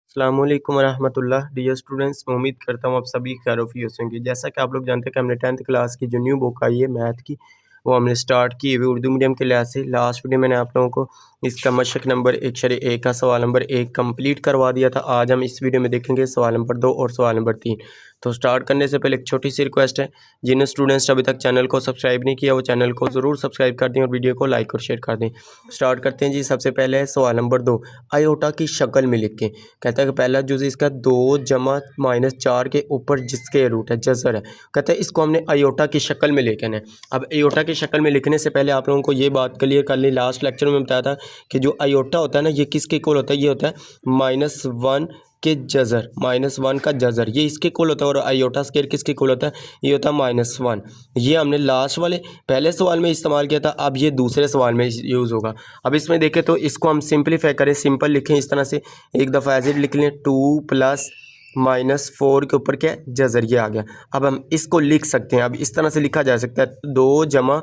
अस्सलामुअलैकुम वरहमतुल्लाह dear students, मैं उम्मीद करता हूँ आप सभी खैर-ओ-फ़ियत से होंगे। जैसा कि आप लोग जानते हैं कि हमने 10th क्लास की जो न्यू बुक आई है मैथ की, वो हमने स्टार्ट की हुई उर्दू मीडियम के लिहाज से। लास्ट वीडियो मैंने आप लोगों को इसका मशक नंबर 1/1 का सवाल नंबर 1 कंप्लीट करवा दिया था। आज हम इस वीडियो में देखेंगे सवाल नंबर 2 और सवाल नंबर 3। तो स्टार्ट करने से पहले एक छोटी सी रिक्वेस्ट है, जिन स्टूडेंट्स ने अभी तक चैनल को सब्सक्राइब नहीं किया वो चैनल को ज़रूर सब्सक्राइब कर दें और वीडियो को लाइक और शेयर कर दें। स्टार्ट करते हैं जी। सबसे पहले है सवाल नंबर 2, आयोटा की शक्ल में लिखें। कहता है कि पहला जुज़ इसका 2 जमा -4 के ऊपर जिसके रूट है जज़र है। कहता है इसको हमने आयोटा की शक्ल में लिखना है। अब आयोटा की शक्ल में लिखने से पहले आप लोगों को ये बात क्लियर कर ली, लास्ट लेक्चर में बताया था कि जो आयोटा होता है ना, ये किसके इक्वल होता है, ये होता है -1 के जज़र, -1 का जज़र, ये इसके इक्वल होता है। और आयोटा स्क्वायर किसके इक्वल होता है, ये होता है -1। ये हमने लास्ट वाले पहले सवाल में इस्तेमाल किया था, अब ये दूसरे सवाल में यूज़ होगा। अब इसमें देखें तो इसको हम सिंपलीफाई करें, सिंपल लिखें इस तरह से, एक दफ़ा एज इट लिख लें, 2 + -4 के ऊपर क्या है, जज़र, ये आ गया। अब हम इसको लिख सकते हैं, अब इस तरह से लिखा जा सकता है, 2 जमा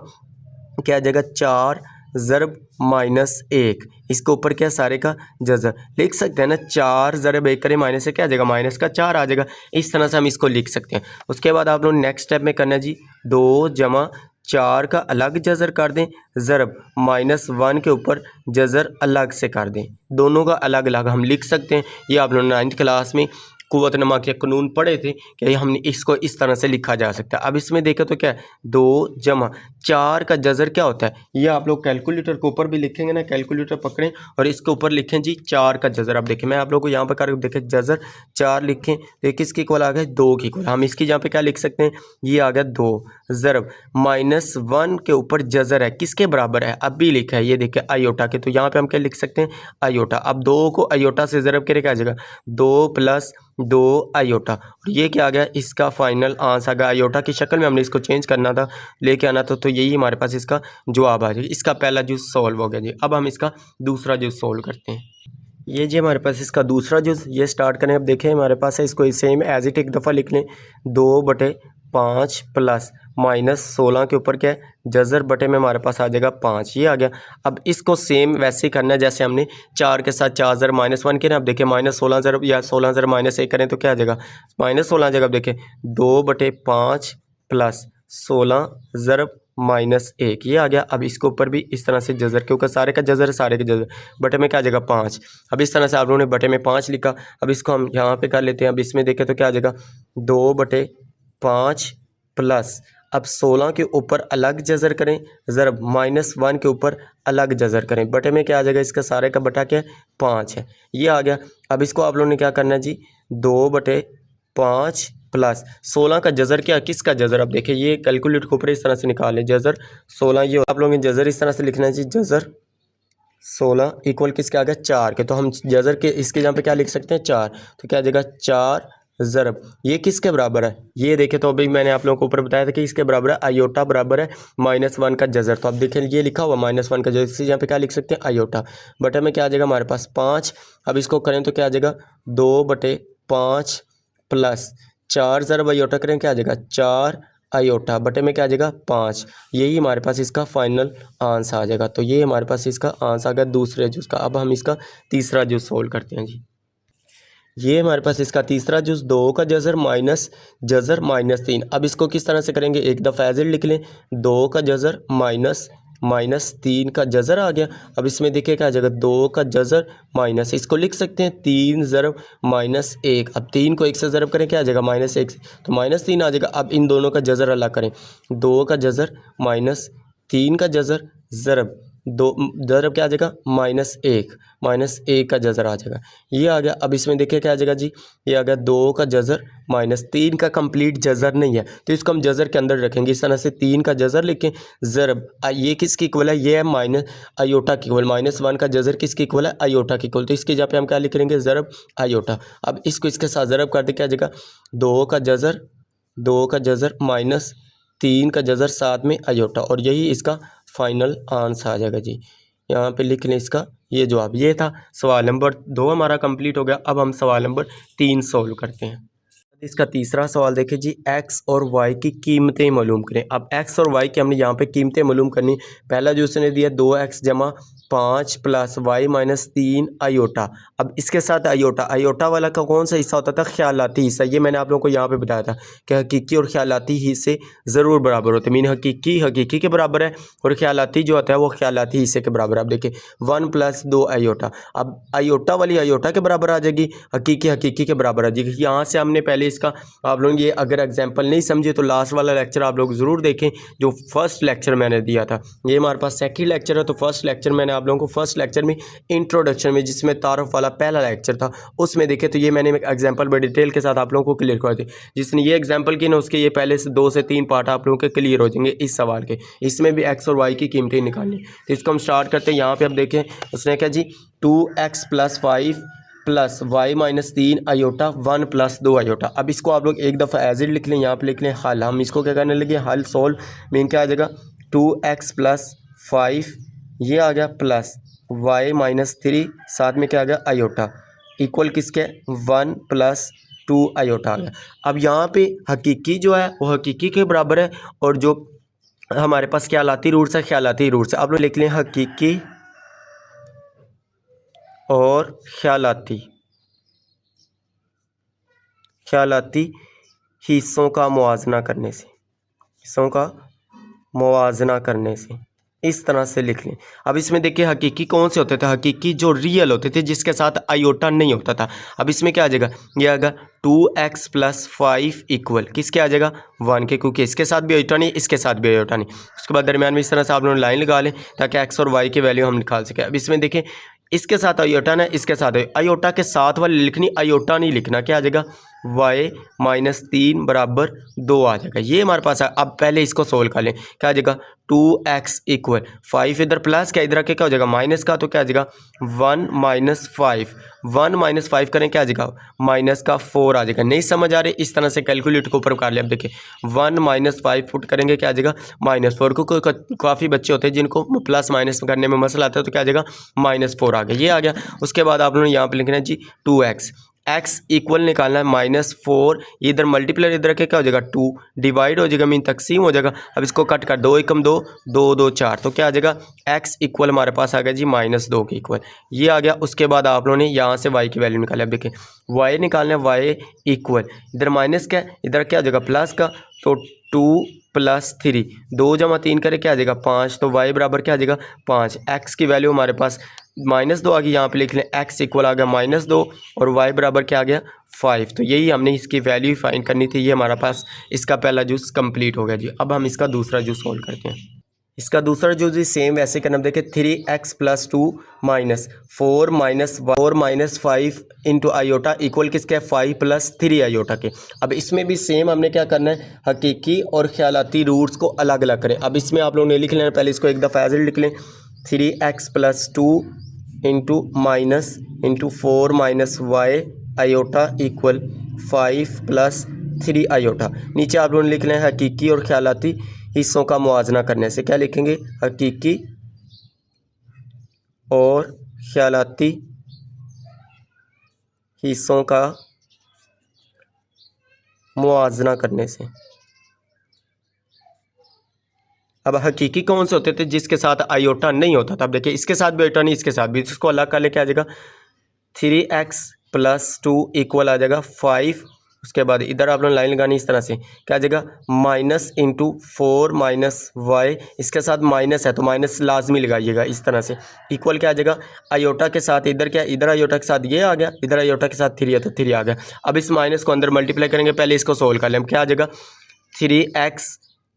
क्या आ जाएगा, 4 ज़रब -1, इसके ऊपर क्या सारे का जज़र लिख सकते हैं ना। 4 ज़रब 1 करें माइनस से क्या आ जाएगा, माइनस का 4 आ जाएगा। इस तरह से हम इसको लिख सकते हैं। उसके बाद आप लोग नेक्स्ट स्टेप में करना है जी, 2 जमा 4 का अलग जज़र कर दें, ज़रब -1 के ऊपर जज़र अलग से कर दें। दोनों का अलग अलग हम लिख सकते हैं। ये आप लोग 9th क्लास में कुव्वत नमा के कानून पढ़े थे कि हमने इसको इस तरह से लिखा जा सकता है। अब इसमें देखें तो क्या है, 2 जमा 4 का जज़र क्या होता है, ये आप लोग कैलकुलेटर के ऊपर भी लिखेंगे ना, कैलकुलेटर पकड़ें और इसके ऊपर लिखें जी 4 का जज़र। अब देखें मैं आप लोगों को यहाँ पर कर देखें, जज़र 4 लिखें तो किसके इक्वल आ गया, 2 के इक्वल। हम इसकी यहाँ पे क्या लिख सकते हैं, ये आ गया 2 ज़रब -1 के ऊपर जज़र है, किसके बराबर है, अब भी लिखा है, ये देखें आयोटा के। तो यहाँ पे हम क्या लिख सकते हैं, आयोटा। अब 2 को आयोटा से ज़रब करके आ जाएगा, 2 + 2 आयोटा, और ये क्या आ गया, इसका फाइनल आंसर आ गया। आयोटा की शक्ल में हमने इसको चेंज करना था, लेके आना था, तो यही हमारे पास इसका जवाब आ जाएगा। इसका पहला जुज़ सॉल्व हो गया जी। अब हम इसका दूसरा जुज़ सॉल्व करते हैं। ये जी हमारे पास इसका दूसरा जुज़, ये स्टार्ट करें। अब देखें हमारे पास है, इसको सेम एज इट एक दफ़ा लिख लें, 2/5 प्लस -16 के ऊपर क्या है, जज़र बटे में हमारे पास आ जाएगा 5, ये आ गया। अब इसको सेम वैसे ही करना है जैसे हमने 4 के साथ 4 ज़र -1 के ना। अब देखिए -16 ज़र या 16 ज़र -1 करें तो क्या आ जाएगा, -16 आ जाएगा। अब देखें 2/5 प्लस 16 ज़रब -1, ये आ गया। अब इसके ऊपर भी इस तरह से जज़र, क्योंकि सारे का जज़र, सारे के जज़र, बटे में क्या आ जाएगा 5। अब इस तरह से आप लोगों ने बटे में 5 लिखा। अब इसको हम यहाँ पे कर लेते हैं। अब इसमें देखें तो क्या आ जाएगा, 2/5 प्लस, अब 16 के ऊपर अलग जज़र करें, ज़रब -1 के ऊपर अलग जज़र करें, बटे में क्या आ जाएगा, इसका सारे का बटा क्या है, 5 है, ये आ गया। अब इसको आप लोगों ने क्या करना है जी, 2/5 प्लस 16 का जज़र क्या, किसका जज़र। अब देखिए ये कैलकुलेटर के ऊपर इस तरह से निकालें, जज़र 16, ये आप लोगों ने जज़र इस तरह से लिखना है जी, जज़र 16 इक्वल किसके आ गया, 4 के। तो हम जज़र के इसके यहाँ पे क्या लिख सकते हैं, 4, तो क्या आ जाएगा, 4 ज़रब ये किसके बराबर है, ये देखें तो अभी मैंने आप लोगों को ऊपर बताया था कि इसके बराबर है, आयोटा बराबर है -1 का जज़र। तो अब देखें ये लिखा हुआ -1 का जज़र, इसके यहाँ पे क्या लिख सकते हैं, आयोटा, बटे में क्या आ जाएगा हमारे पास 5। अब इसको करें तो क्या आ जाएगा, 2/5 प्लस 4 ज़रब आयोटा करें, क्या आ जाएगा, 4 आयोटा, बटे में क्या आ जाएगा, 5। यही हमारे पास इसका फाइनल आंसर आ जाएगा। तो ये हमारे पास इसका आंसर आ गया दूसरे जुज़ का। अब हम इसका तीसरा जुज़ सोल्व करते हैं जी। ये हमारे पास इसका तीसरा जुज़, 2 का जज़र माइनस जज़र -3। अब इसको किस तरह से करेंगे, एक दफ़ा एज इट लिख लें, 2 का जज़र -3 का जज़र आ गया। अब इसमें देखिए क्या आ जाएगा, 2 का जज़र माइनस, इसको लिख सकते हैं 3 ज़रब -1। अब 3 को 1 से ज़रब करें, क्या आ जाएगा, -1 से, तो -3 आ जाएगा। अब इन दोनों का जज़र अलग करें, 2 का जज़र -3 का जज़र ज़रब 2 ज़रब क्या आ जाएगा, -1 का जज़र आ जाएगा, ये आ गया। अब इसमें देखिए क्या आ जाएगा जी, ये आ गया 2 का जज़र -3 का कंप्लीट जज़र नहीं है, तो इसको हम जज़र के अंदर रखेंगे। इस तरह से 3 का जज़र लिखें, ज़रब ये किसकी इक्वल है, ये है माइनस आयोटा की इक्वल, -1 का जज़र किसकी इक्वल है, आयोटा की इक्वल। तो इसकी जगह पे हम क्या लिख लेंगे, ज़रब आयोटा। अब इसको इसके साथ ज़रब कर दे, क्या आ जाएगा, 2 का जज़र -3 का जज़र साथ में आयोटा, और यही इसका फाइनल आंसर आ जाएगा जी। यहाँ पे लिख लें इसका ये जवाब। ये था सवाल नंबर 2 हमारा कंप्लीट हो गया। अब हम सवाल नंबर 3 सॉल्व करते हैं। इसका तीसरा सवाल देखिए जी, एक्स और वाई की कीमतें मालूम करें। अब एक्स और वाई की हमने यहाँ पे कीमतें मालूम करनी। पहला जो उसने दिया 2x जमा 5 प्लस वाई माइनस 3 आयोटा। अब इसके साथ आयोटा वाला का कौन सा हिस्सा होता था? ख्यालाती हिस्सा। ये मैंने आप लोगों को यहाँ पे बताया था कि हकीकी और ख्यालाती हिस्से ज़रूर बराबर होते हैं। मीन हकीकी के बराबर है और ख्यालाती जो होता है वो ख्यालाती हिस्से के बराबर है। अब देखिए 1 प्लस 2 आयोटा, अब आयोटा वाली आयोटा के बराबर आ जाएगी, हकीकी के बराबर आ जाएगी। यहाँ से हमने पहले इसका आप लोग ये अगर एग्जाम्पल नहीं समझे तो लास्ट वाला लेक्चर आप लोग ज़रूर देखें जो फर्स्ट लेक्चर मैंने दिया था। ये हमारे पास सेकंड लेक्चर है, तो फर्स्ट लेक्चर मैंने आप लोगों को फर्स्ट लेक्चर में इंट्रोडक्शन में जिसमें तारुफ वाला पहला लेक्चर था उसमें देखे तो ये मैंने एक एग्जांपल बड़ी डिटेल के साथ आप लोगों को क्लियर कर दी। जिसने ये एग्जांपल की ना उसके ये पहले से 2 से 3 पार्ट आप लोगों के क्लियर हो जाएंगे इस सवाल के। इसमें भी एक्स और वाई की कीमतें निकालनी। तो इसको हम स्टार्ट करते हैं। यहाँ पर आप देखें उसने क्या जी 2x + 5 plus Y minus 3 iota 1 plus 2 iota. अब इसको आप लोग एक दफ़ा एज इट लिख लें, यहाँ पे लिख लें हल। हम इसको क्या करने लगे हल सोल्व। मीन क्या आ जाएगा 2x + 5 ये आ गया प्लस वाई माइनस 3 साथ में क्या आ गया आयोटा इक्वल किसके 1 + 2 आयोटा आ गया। अब यहाँ पे हकीकी जो है वो हकीकी के बराबर है और जो हमारे पास ख्यालाती रूट्स है ख्यालाती रूट्स है। आप लोग लिख लें हकीकी और ख्यालाती हिस्सों का मुआवजा करने से इस तरह से लिख लें। अब इसमें देखिए हकीकी कौन से होते थे? हकीकी जो रियल होते थे जिसके साथ आयोटा नहीं होता था। अब इसमें क्या आ जाएगा? ये आएगा 2x + 5 इक्वल किसके आ जाएगा 1 के, क्योंकि इसके साथ भी आयोटा नहीं इसके साथ भी आयोटा नहीं। उसके बाद दरमियान में इस तरह से आप लोग लाइन लगा लें ताकि x और y की वैल्यू हम निकाल सकें। अब इसमें देखें इसके साथ आयोटा ना इसके साथ आयोटा के साथ वाली लिखनी आयोटा नहीं लिखना। क्या आ जाएगा y माइनस 3 बराबर 2 आ जाएगा। ये हमारे पास है। अब पहले इसको सोल्व कर लें। क्या आ जाएगा 2x इक्वल 5 इधर प्लस क्या इधर के क्या हो जाएगा माइनस का, तो क्या आ जाएगा 1 - 5 करें क्या आ जाएगा माइनस का 4 आ जाएगा। नहीं समझ आ रहे इस तरह से कैलकुलेटर को ऊपर कर ले। अब देखिए 1 - 5 पुट करेंगे क्या आ जाएगा -4, क्योंकि काफ़ी बच्चे होते हैं जिनको प्लस माइनस करने में मसला आता है, तो क्या आ जाएगा -4 आ गया। ये आ गया। उसके बाद आप लोगों ने यहाँ पे लिखना है जी 2x x इक्वल निकालना है -4 इधर मल्टीप्लाई इधर के क्या हो जाएगा 2 डिवाइड हो जाएगा मीन तकसीम हो जाएगा। अब इसको कट कर 2 × 2 2 2 4 तो क्या आ जाएगा x इक्वल हमारे पास आ गया जी -2 के इक्वल। ये आ गया। उसके बाद आप लोगों ने यहाँ से y की वैल्यू निकाली। अब देखिए y निकालना है y इक्वल इधर माइनस क्या इधर क्या हो जाएगा प्लस का, तो 2 + 3 2 × 3 करें क्या आ जाएगा 5, तो y बराबर क्या आ जाएगा 5। x की वैल्यू हमारे पास -2 आ गई। यहाँ पे लिख लें x इक्वल आ गया -2 और y बराबर क्या आ गया 5। तो यही हमने इसकी वैल्यू फाइंड करनी थी। ये हमारा पास इसका पहला जूस कंप्लीट हो गया जी। अब हम इसका दूसरा जूस सोल्व करते हैं। इसका दूसरा जूस भी सेम वैसे करना। देखें 3x + 2 -4 - 5 इंटू आयोटा इक्वल किसके 5 + 3 आयोटा के। अब इसमें भी सेम हमने क्या करना है हकीकी और ख्यालाती रूट्स को अलग अलग करें। अब इसमें आप लोगों ने लिख लेना, पहले इसको एक दफ़ा एज इट लिख लें 3x + 2 into 4 - y iota equal 5 + 3 iota. नीचे आप लोगों ने लिख लें हकीकी और ख्यालाती हिस्सों का मुआवजा करने से। क्या लिखेंगे हकीकी और ख्यालाती हिस्सों का मुआवजा करने से। अब हकीकी कौन से होते थे जिसके साथ आयोटा नहीं होता था। अब देखिए इसके साथ भी आयोटा नहीं इसके साथ भी, इसको अलग कर ले क्या आ जाएगा 3x + 2 इक्वल आ जाएगा 5। उसके बाद इधर आप लोग लाइन लगानी इस तरह से क्या आ जाएगा -4 - y इसके साथ माइनस है तो माइनस लाजमी लगाइएगा इस तरह से इक्वल क्या आ जाएगा आयोटा के साथ इधर क्या इधर आयोटा के साथ ये आ गया, इधर आयोटा के साथ 3 है तो 3 आ गया। अब इस माइनस को अंदर मल्टीप्लाई करेंगे, पहले इसको सोल्व कर लें। क्या आ जाएगा 3x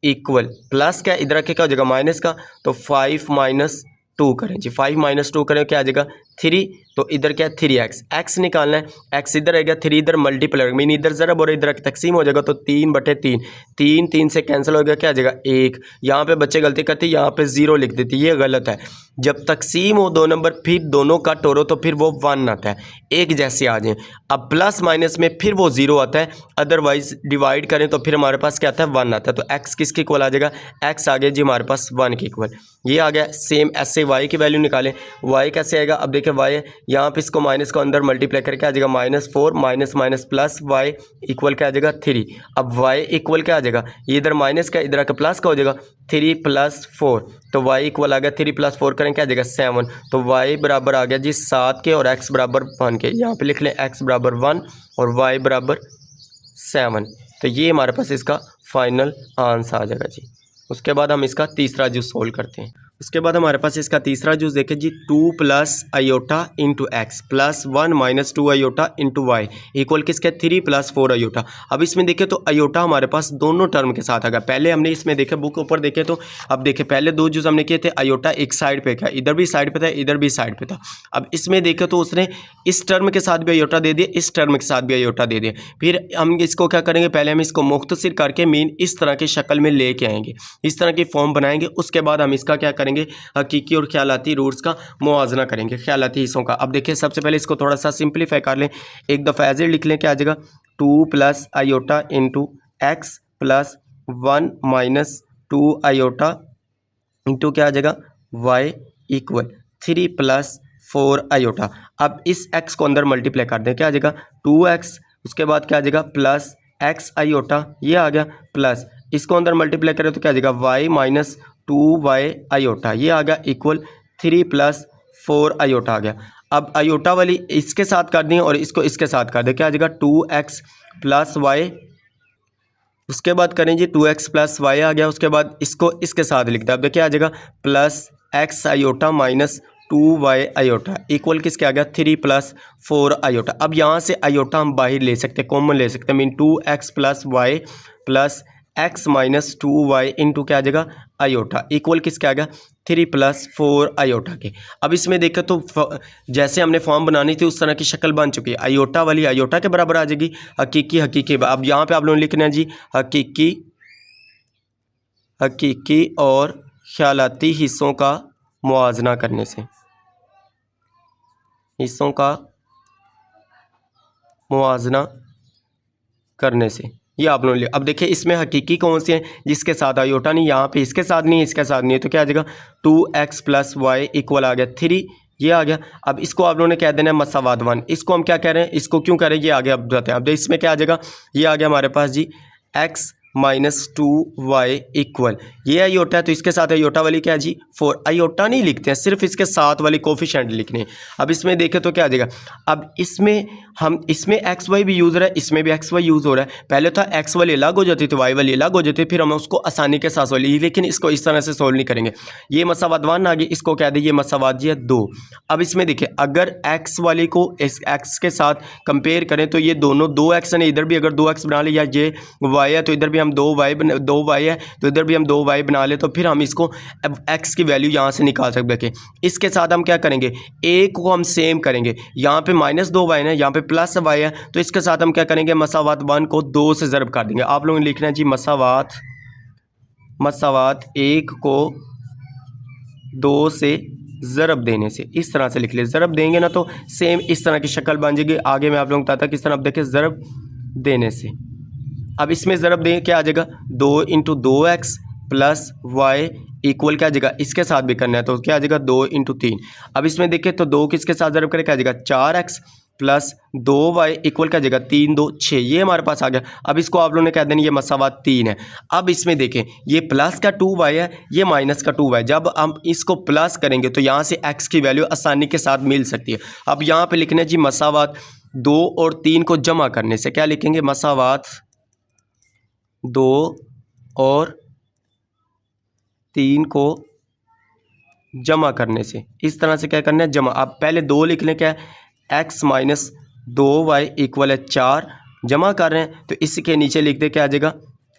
इक्वल प्लस क्या इधर के क्या हो जाएगा माइनस का, तो 5 - 2 करें जी 5 - 2 करें क्या आ जाएगा 3, तो इधर क्या है 3x x निकालना है। x इधर आएगा 3 इधर मल्टीप्लाई मीन इधर ज़रब और इधर तकसीम हो जाएगा, तो 3/3 3 से कैंसिल हो गया क्या आ जाएगा 1। यहाँ पे बच्चे गलती करते यहाँ पे 0 लिख देते, ये गलत है। जब तकसीम हो 2 नंबर फिर दोनों कट हो तो फिर वो 1 आता है, एक जैसे आ जाए। अब प्लस माइनस में फिर वो 0 आता है, अदरवाइज डिवाइड करें तो फिर हमारे पास क्या आता है 1 आता है। तो x किसके इक्वल आ जाएगा x आ गया जी हमारे पास 1 के इक्वल। ये आ गया। सेम ऐसे y की वैल्यू निकालें, y कैसे आएगा। अब देखिए देखें y है, यहाँ पे इसको माइनस को अंदर मल्टीप्लाई करके आ जाएगा -4 minus minus plus y equal क्या आ जाएगा 3। अब y इक्वल क्या आ जाएगा, ये इधर माइनस का इधर आकर प्लस का हो जाएगा 3 + 4, तो y इक्वल आ गया 3 + 4 करें क्या आ जाएगा 7, तो y बराबर आ गया जी 7 के और x बराबर 1 के। यहाँ पे लिख लें x बराबर 1 और y बराबर 7, तो ये हमारे पास इसका फाइनल आंसर आ जाएगा जी। उसके बाद हम इसका तीसरा जूस सोल्व करते हैं। उसके बाद हमारे पास इसका तीसरा जूस देखें जी 2 + iota into x plus 1 - 2 iota into Y equal किसके 3 + 4 आयोटा। अब इसमें देखें तो आयोटा हमारे पास दोनों टर्म के साथ आ गया। पहले हमने इसमें देखे बुक ऊपर देखे तो अब देखें पहले दो जूस हमने किए थे आयोटा एक साइड पे था, इधर भी साइड पे था इधर भी साइड पे था। अब इसमें देखें तो उसने इस टर्म के साथ भी आयोटा दे दिया, इस टर्म के साथ भी आयोटा दे दिया। फिर हम इसको क्या करेंगे, पहले हम इसको मुख्तसर करके मीन इस तरह की शक्ल में लेके आएंगे, इस तरह की फॉर्म बनाएंगे। उसके बाद हम इसका क्या करेंगे, हकीकी और ख्यालाती रूट्स का मुआवजना करेंगे, ख्यालाती हिस्सों का। अब देखिए सबसे पहले इसको थोड़ा सा सिंप्लीफाई कर लें, एक दफ़ा एज लिख लें, क्या आ जाएगा 2 + iota into x plus 1 - 2 iota into क्या आ जाएगा y इक्वल 3 + 4 आयोटा। अब इस x को अंदर मल्टीप्लाई कर दें, क्या आ जाएगा 2x, उसके बाद क्या आ जाएगा प्लस x आयोटा, ये आ गया प्लस इसको अंदर मल्टीप्लाई करें तो क्या आ जाएगा y - 2y आयोटा, ये आ गया इक्वल 3 + 4 आयोटा आ गया। अब आयोटा वाली इसके साथ कर दी और इसको इसके साथ कर दें, क्या आ जाएगा 2x + y, उसके बाद करें जी 2x + y आ गया। उसके बाद इसको इसके साथ लिख दें, अब देखिए आ जाएगा plus x iota minus 2y iota equal किसके आ गया 3 + 4 आयोटा। अब यहाँ से आयोटा हम बाहर ले सकते हैं, कॉमन ले सकते हैं, mean 2x + y plus x - 2y into क्या आ जाएगा आयोटा इक्वल किसके आ गया 3 + 4 आयोटा के। अब इसमें देखें तो जैसे हमने फॉर्म बनानी थी उस तरह की शक्ल बन चुकी है, आयोटा वाली आयोटा के बराबर आ जाएगी, हकीकी हकीकी। अब यहाँ पे आप लोगों ने लिखना है जी हकीकी हकीकी और ख्यालाती हिस्सों का मुआवजना करने से, हिस्सों का मुआवजना करने से ये आप लोगों ने। अब देखिए इसमें हकीकी कौन से हैं जिसके साथ आयोटा नहीं, यहाँ पे इसके साथ नहीं, इसके साथ नहीं है, तो क्या आ जाएगा 2x + y इक्वल आ गया 3, ये आ गया। अब इसको आप लोगों ने कह देना है मसावात 1, इसको हम क्या कह रहे हैं, इसको क्यों कह रहे हैं ये आगे अब बताते हैं। अब इसमें क्या आ जाएगा, ये आ गया हमारे पास जी x - 2y इक्वल, ये आयोटा है तो इसके साथ आयोटा वाली क्या है जी 4, आयोटा नहीं लिखते हैं, सिर्फ इसके साथ वाली कोफिशिएंट लिखने हैं। अब इसमें देखें तो क्या आ जाएगा, अब इसमें हम इसमें एक्स वाई भी यूज़ हो रहा है, इसमें भी एक्स वाई यूज़ हो रहा है। पहले तो एक्स वाली अलग हो जाती थी, वाई वाली अलग हो जाती, फिर हम उसको आसानी के साथ सोल्व, लेकिन इसको इस तरह से सोल्व नहीं करेंगे। ये मसावात 1 आ गई, इसको कह दें ये मसावात जी है 2। अब इसमें देखिए अगर एक्स वाली को इस एक्स के साथ कंपेयर करें तो ये दोनों 2x है, इधर भी अगर 2x बना ले, या ये वाई है तो इधर भी हम 2y है तो इधर भी हम 2y बना ले, तो फिर हम इसको अब x की वैल्यू यहाँ से निकाल सकते हैं। इसके साथ हम क्या करेंगे, एक को हम सेम करेंगे, यहाँ पे -2y है, यहाँ पे +y है, तो इसके साथ हम क्या करेंगे मसावात 1 को 2 से ज़रब कर देंगे। आप लोगों ने लिखना है जी मसावात 1 को 2 से ज़रब देने से, इस तरह से लिख ले, ज़रब देंगे ना तो सेम इस तरह की शक्ल बन जाएगी। आगे मैं आप लोगों को बताता किस तरह, अब देखिए ज़रब देने से, अब इसमें ज़रब दें क्या आ जाएगा 2 × 2x + y इक्वल क्या आ जाएगा, इसके साथ भी करना है तो क्या आ जाएगा 2 × 3। अब इसमें देखें तो 2 किसके साथ ज़रब करें, क्या आ जाएगा 4x + 2y इक्वल क्या आ जाएगा 3 × 2 = 6, ये हमारे पास आ गया। अब इसको आप लोगों ने कह देना ये मसावात 3 है। अब इसमें देखें ये प्लस का 2y है, ये माइनस का 2y, जब हम इसको प्लस करेंगे तो यहाँ से x की वैल्यू आसानी के साथ मिल सकती है। अब यहाँ पे लिखना है जी मसावात 2 और 3 को जमा करने से, क्या लिखेंगे मसावात 2 और 3 को जमा करने से, इस तरह से क्या करना है जमा। अब पहले 2 लिख लें, क्या है x - 2y इक्वल है 4, जमा कर रहे हैं तो इसके नीचे लिख दे क्या आ जाएगा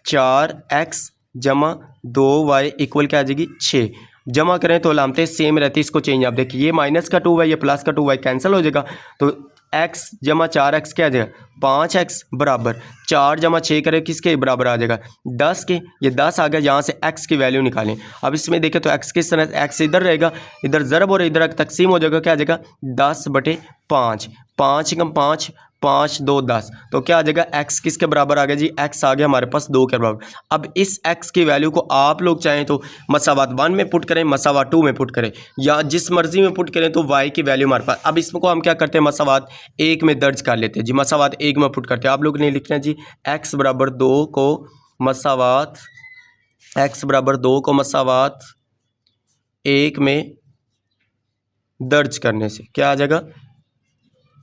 4x जमा 2y इक्वल क्या आ जाएगी 6। जमा करें तो अलामतें सेम रहती है, इसको चेंज आप देखिए, ये माइनस का 2y ये प्लस का 2y कैंसिल हो जाएगा, तो x जमा 4x क्या आ जाएगा 5x बराबर 4 जमा 6 करें किसके बराबर आ जाएगा 10 के, ये 10 आ गया। यहाँ से x की वैल्यू निकालें। अब इसमें देखें तो x किस तरह, x इधर रहेगा, इधर ज़रब और इधर तकसीम हो जाएगा, क्या आ जाएगा 10/5, 5 × 5 5 2 10, तो क्या आ जाएगा x किसके बराबर आ गया जी, x आ गया हमारे पास 2 के बराबर। अब इस x की वैल्यू को आप लोग चाहें तो मसावात 1 में पुट करें, मसावात 2 में पुट करें, या जिस मर्जी में पुट करें, तो y की वैल्यू हमारे पास। अब इसको हम क्या करते हैं, मसावात 1 में दर्ज कर लेते हैं जी, मसावात 1 में पुट करते हैं। आप लोग ने लिखना है जी x बराबर 2 को मसावात 1 में दर्ज करने से क्या आ जाएगा,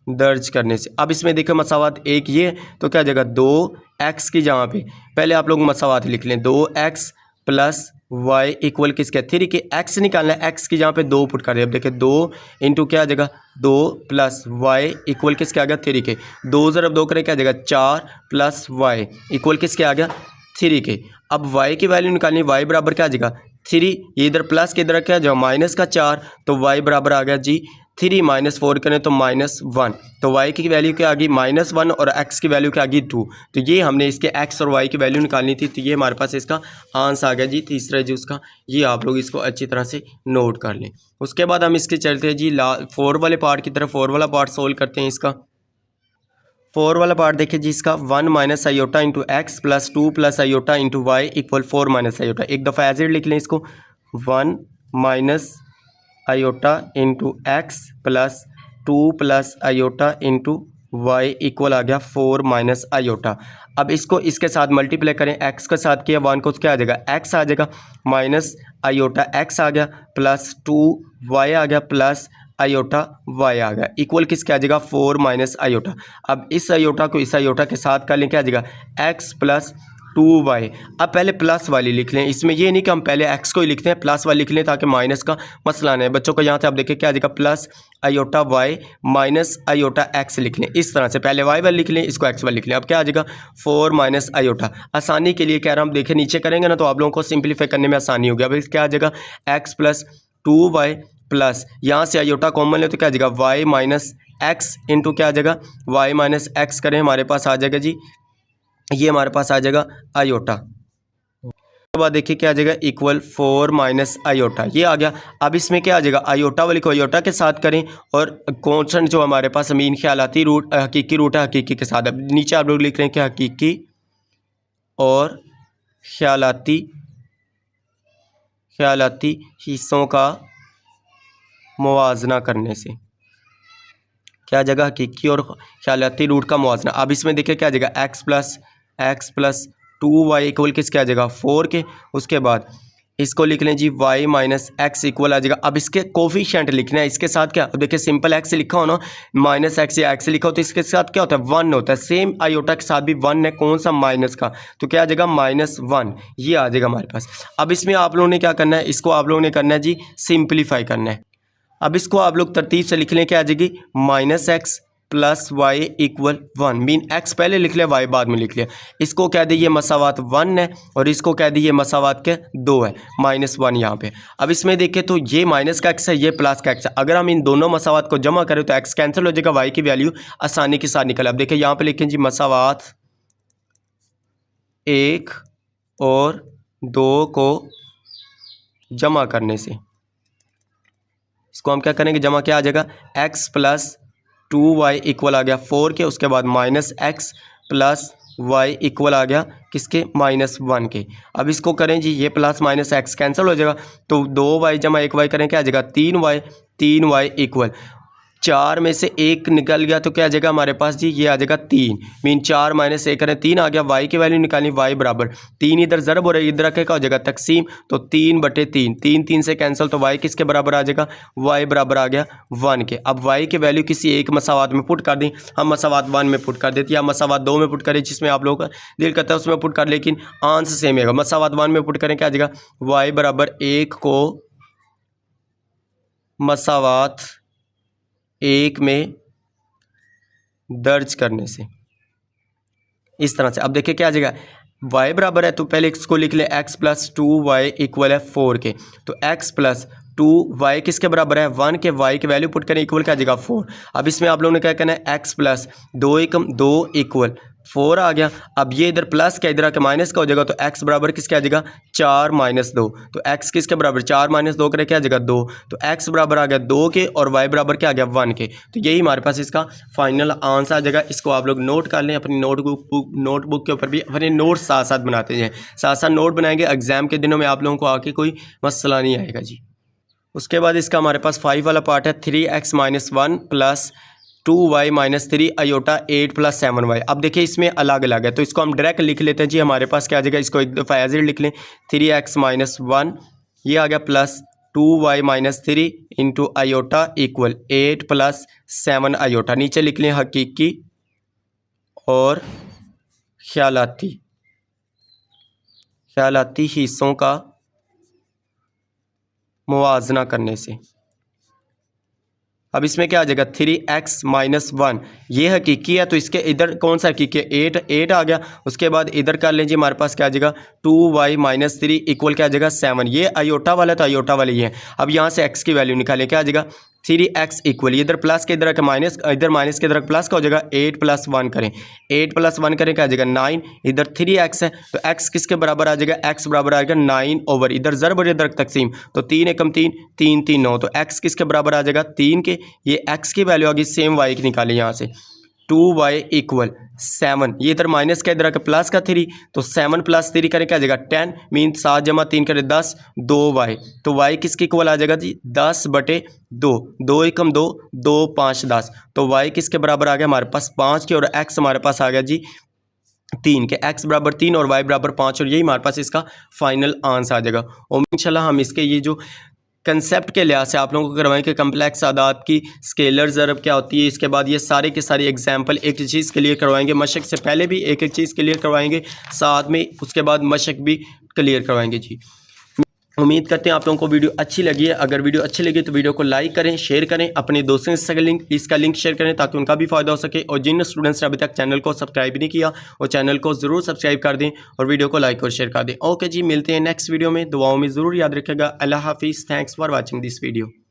दर्ज करने से। अब इसमें देखो मसावात 1 ये, तो क्या आ जाएगा 2x की जगह पे पहले आप लोग मसावात लिख लें, 2x प्लस वाई इक्वल किसके 3 के। x निकालना है, x की जगह पे 2 पुट कर रहे हैं। अब देखिए 2 इंटू क्या आ जाएगा 2 प्लस वाई इक्वल किसके आ गया 3 के। 2 ज़रब 2 करें क्या आ जाएगा 4 प्लस वाई इक्वल किसके आ गया 3 के। अब y की वैल्यू निकालनी, y बराबर क्या आ जाएगा 3, ये इधर प्लस के इधर क्या जो माइनस का 4, तो y बराबर आ गया जी 3 माइनस 4 करें तो -1, तो y की वैल्यू क्या आ गई -1 और x की वैल्यू क्या आ गई 2। तो ये हमने इसके x और y की वैल्यू निकालनी थी, तो ये हमारे पास इसका आंसर आ गया जी तीसरा जो उसका। ये आप लोग इसको अच्छी तरह से नोट कर लें। उसके बाद हम इसके चलते हैं जी 4 वाले पार्ट की तरफ। 4 वाला पार्ट सोल्व करते हैं इसका। 4 वाला पार्ट देखिए जी इसका 1 minus iota into x plus 2 plus iota into Y equal 4 minus iota. एक दफ़ा एज इट लिख लें इसको, 1 minus iota into x plus 2 plus iota into Y equal आ गया 4 माइनस आयोटा। अब इसको इसके साथ मल्टीप्लाई करें, एक्स के साथ किया 1 को, तो क्या आ जाएगा एक्स आ जाएगा, माइनस आयोटा एक्स आ गया प्लस 2 वाई आ गया प्लस आयोटा वाई आ गया इक्वल किसके आ जाएगा 4 माइनस आयोटा। अब इस आयोटा को इस आयोटा के साथ कर लें, क्या आ जाएगा एक्स प्लस 2y। अब पहले प्लस वाली लिख लें, इसमें ये नहीं कि हम पहले x को ही लिखते हैं, प्लस वाली लिख लें ताकि माइनस का मसला नहीं है बच्चों को। यहाँ से आप देखिए क्या आ जाएगा plus iota y minus iota x लिख लें। इस तरह से पहले y वाली लिख लें, इसको x वाली लिख लें। अब क्या आ जाएगा 4 माइनस आयोटा। आसानी के लिए कह रहा हूँ, देखिए नीचे करेंगे ना तो आप लोगों को सिंप्लीफाई करने में आसानी होगी। अब क्या आ जाएगा x प्लस 2y प्लस यहाँ से आयोटा कॉमन ले तो क्या आ जाएगा y माइनस एक्स इंटू क्या आ जाएगा y माइनस एक्स करें, हमारे पास आ जाएगा जी ये हमारे पास आ जाएगा आयोटा। उसके बाद देखिए क्या आ जाएगा इक्वल 4 माइनस आयोटा, ये आ गया। अब इसमें क्या आ जाएगा आयोटा वाले को आयोटा के साथ करें और कॉन्स्टेंट जो हमारे पास मीन ख्यालाती रूट हकीकी रूट है हकीकी के साथ। अब नीचे आप लोग लिख रहे हैं कि हकीकी और ख्यालाती हिस्सों का मुवाजना करने से क्या जगह हकीकी और ख्यालाती रूट का मुवाजना। अब इसमें देखिए क्या आ जाएगा एक्स प्लस 2y इक्वल किसके आ जाएगा 4 के। उसके बाद इसको लिख लें जी y माइनस एक्स इक्वल आ जाएगा। अब इसके कोफिशिएंट लिखना है, इसके साथ क्या, अब देखिए सिंपल एक्स लिखा हो ना, माइनस एक्स या एक्स लिखा हो तो इसके साथ क्या होता है 1 होता है। सेम आयोटा के साथ भी 1 है, कौन सा माइनस का, तो क्या आ जाएगा -1, ये आ जाएगा हमारे पास। अब इसमें आप लोगों ने क्या करना है, इसको आप लोगों ने करना है जी सिंप्लीफाई करना है। अब इसको आप लोग तरतीब से लिख लें, क्या आ जाएगी minus x plus Y equal 1, mean X पहले लिख लिया वाई बाद में लिख लिया। इसको कह दीजिए मसावात 1 है और इसको कह दीजिए मसावात के 2 है, -1 यहाँ पे। अब इसमें देखें तो ये माइनस का एक्स है, ये प्लस का एक्स है। अगर हम इन दोनों मसावात को जमा करें तो एक्स कैंसिल हो जाएगा, वाई की वैल्यू आसानी के साथ निकले। अब देखिए यहाँ पे लिखें जी मसावात 1 और 2 को जमा करने से, इसको हम क्या करेंगे जमा, क्या आ जाएगा x प्लस 2y इक्वल आ गया 4 के। उसके बाद minus x plus y equal आ गया किसके -1 के। अब इसको करें जी ये प्लस माइनस एक्स कैंसिल हो जाएगा, तो 2y जमा 1y करें क्या आ जाएगा 3y इक्वल 4 में से 1 निकल गया तो क्या आ जाएगा हमारे पास जी ये आ जाएगा 3, मीन 4 माइनस 1 करें 3 आ गया। y की वैल्यू निकालनी, y बराबर 3 इधर ज़रब हो रहा है, इधर क्या हो जाएगा तकसीम, तो 3/3, 3 से कैंसिल, तो y किसके बराबर आ जाएगा y बराबर आ गया 1 के। अब y की वैल्यू किसी एक मसावात में पुट कर दी, हम मसावात 1 में पुट कर देते या मसावात 2 में पुट करें, जिसमें आप लोगों का दिल करता है उसमें पुट कर, लेकिन आंसर सेम है। मसावात 1 में पुट करें क्या आ जाएगा y बराबर 1 को मसावात 1 में दर्ज करने से, इस तरह से। अब देखिए क्या आ जाएगा y बराबर है, तो पहले इसको लिख ले x प्लस 2y इक्वल है 4 के, तो x प्लस 2y किसके बराबर है 1 के, y की वैल्यू पुट करें इक्वल क्या आ जाएगा 4। अब इसमें आप लोगों ने क्या करना है x प्लस 2 इक्वल 4 आ गया। अब ये इधर प्लस का इधर आके माइनस का हो जाएगा, तो x बराबर किसके आ जाएगा 4 माइनस 2। तो x किसके बराबर 4 माइनस 2 करे क्या आ जाएगा 2। तो x बराबर आ गया 2 के और y बराबर क्या आ गया 1 के। तो यही हमारे पास इसका फाइनल आंसर आ जाएगा। इसको आप लोग नोट कर लें अपनी नोटबुक के ऊपर भी, अपने नोट साथ साथ बनाते हैं, साथ साथ नोट बनाएंगे। एग्जाम के दिनों में आप लोगों को आके कोई मसला नहीं आएगा जी। उसके बाद इसका हमारे पास 5 वाला पार्ट है 3x minus 1 plus 2y minus 3 iota 8 plus 7y। अब देखिए इसमें अलग अलग है, तो इसको हम डायरेक्ट लिख लेते हैं जी। हमारे पास क्या आ जाएगा, इसको एक दफ़ा एज इट लिख लें 3x माइनस 1 ये आ गया plus 2y minus 3 into iota equal 8 plus 7 iota. नीचे लिख लें हकीकी और ख्यालाती हिस्सों का मुवाजना करने से। अब इसमें क्या आ जाएगा 3x माइनस 1 ये हकीकी है, तो इसके इधर कौन सा हकीकी है 8 आ गया। उसके बाद इधर कर लीजिए हमारे पास क्या आ जाएगा 2y माइनस 3 इक्वल क्या आ जाएगा 7। ये आयोटा वाला तो आयोटा वाला ही है। अब यहाँ से x की वैल्यू निकालें, क्या आ जाएगा 3x इक्वल इधर प्लस के इधर माइनस, इधर माइनस के इधर प्लस का हो जाएगा 8 प्लस 1 करें, 8 प्लस 1 करें क्या आ जाएगा 9। इधर 3x है तो x किसके बराबर आ जाएगा, x बराबर आ जाएगा 9 ओवर इधर ज़रब और इधर तकसीम, तो 3 एकम 3 3 3 9, तो x किसके बराबर आ जाएगा 3 के। ये x की वैल्यू आ गई, सेम y की निकालें यहाँ से 2y इक्वल 7। ये इधर माइनस का इधर आकर प्लस का 3, तो 7 प्लस 3 करें क्या आ जाएगा 10 मीन 7 जमा 3 करें 10 2y, तो y किसके इक्वल आ जाएगा जी 10 बटे 2, 2 एकम 2 2 5 10, तो y किसके बराबर आ गया हमारे पास 5 के, और x हमारे पास आ गया जी 3 के। x बराबर 3 और y बराबर 5, और यही हमारे पास इसका फाइनल आंसर आ जाएगा। और इंशाल्लाह हम इसके ये जो कंसेप्ट के लिहाज से आप लोगों को करवाएं कि कम्प्लेक्स आदाद की स्केलर ज़रब क्या होती है। इसके बाद ये सारे के सारे एग्जाम्पल एक चीज़ क्लियर करवाएंगे, मशक से पहले भी एक चीज़ क्लियर करवाएंगे, साथ में उसके बाद मशक भी क्लियर करवाएंगे जी। उम्मीद करते हैं आप लोगों को वीडियो अच्छी लगी है। अगर वीडियो अच्छी लगी तो वीडियो को लाइक करें, शेयर करें, अपने दोस्तों से इसका लिंक शेयर करें ताकि उनका भी फ़ायदा हो सके। और जिन स्टूडेंट्स ने अभी तक चैनल को सब्सक्राइब नहीं किया वो चैनल को ज़रूर सब्सक्राइब कर दें और वीडियो को लाइक और शेयर कर दें। ओके जी, मिलते हैं नेक्स्ट वीडियो में। दुआओं में ज़रूर याद रखिएगा। अल्लाह हाफिज़। Thanks for watching this video.